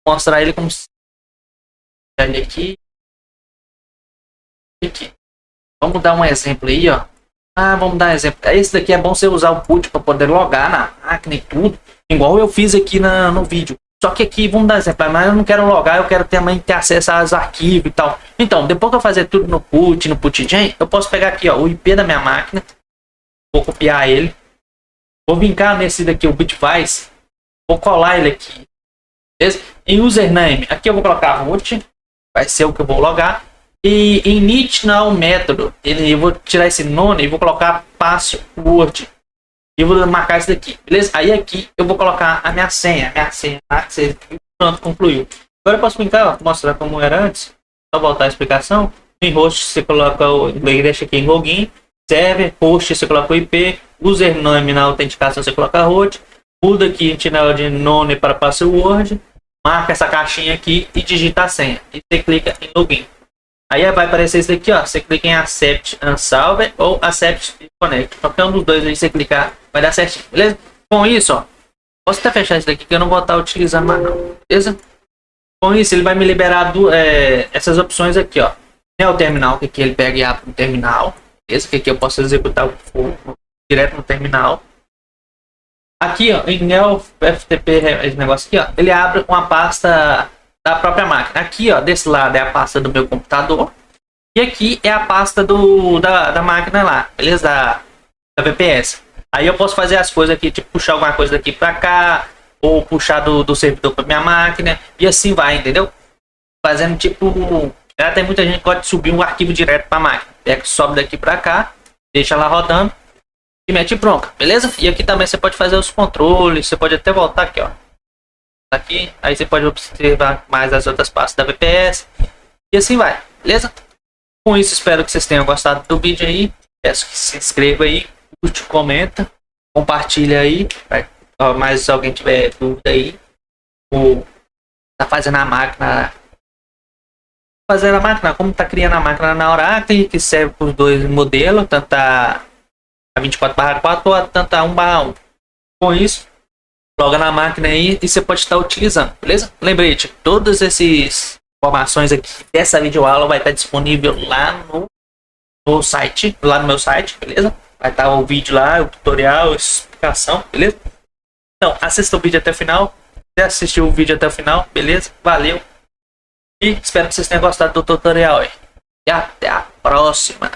mostrar ele como se... Ele aqui. Aqui. Vamos dar um exemplo aí, ó. Vamos dar um exemplo. Esse daqui é bom você usar o put para poder logar na máquina e tudo. Igual eu fiz aqui no vídeo. Só que aqui, vamos dar um exemplo. Mas eu não quero logar, eu quero também ter acesso aos arquivos e tal. Então, depois que eu fazer tudo no putgen, eu posso pegar aqui, ó, o IP da minha máquina. Vou copiar ele. Vou vincar nesse daqui, o Bitwise. Vou colar ele aqui. Beleza? Em username, aqui eu vou colocar root. Vai ser o que eu vou logar. E em init now método, eu vou tirar esse nome e vou colocar password. E vou marcar isso daqui, beleza? Aí aqui eu vou colocar a minha senha. Pronto, concluiu. Agora eu posso brincar, ó, mostrar como era antes. Só voltar a explicação. Em host você coloca deixa aqui em login. Server, host você coloca o IP. Username na autenticação você coloca root. Muda aqui de nome para password. Marca essa caixinha aqui e digita a senha. E você clica em login. Aí vai aparecer isso aqui, ó. Você clica em Accept Unsolved ou Accept Connect. Qualquer um dos dois aí você clicar, vai dar certinho, beleza? Com isso, ó. Posso até fechar isso daqui que eu não vou estar utilizando mais não, beleza? Com isso, ele vai me liberar essas opções aqui, ó. É o terminal, que aqui ele pega e abre no terminal. Beleza? Que aqui eu posso executar o direto no terminal. Aqui, ó, em Neo FTP, esse negócio aqui, ó. Ele abre uma pasta da própria máquina. Aqui, ó, desse lado é a pasta do meu computador. E aqui é a pasta da máquina lá, beleza? Da VPS. Aí eu posso fazer as coisas aqui, tipo puxar alguma coisa daqui pra cá, ou puxar do servidor pra minha máquina, e assim vai, entendeu? Fazendo tipo... Já tem muita gente que pode subir um arquivo direto pra máquina. Pega, sobe daqui pra cá, deixa lá rodando e mete bronca, beleza? E aqui também você pode fazer os controles, você pode até voltar aqui, ó. Aqui, aí você pode observar mais as outras partes da VPS e assim vai, beleza? Com isso, espero que vocês tenham gostado do vídeo aí. Peço que se inscreva aí, curte, comenta, compartilha aí. Mas se alguém tiver dúvida aí, ou tá fazendo a máquina, como tá criando a máquina na Oracle, que serve para os dois modelos, tanto a 24/4 ou tanto a 1/1. Com isso, loga na máquina aí e você pode estar utilizando, beleza? Lembrete, todas essas informações aqui dessa videoaula vai estar disponível lá no site, lá no meu site, beleza? Vai estar o vídeo lá, o tutorial, a explicação, beleza? Então, assista o vídeo até o final. Se assistiu o vídeo até o final, beleza? Valeu! E espero que vocês tenham gostado do tutorial aí. E até a próxima!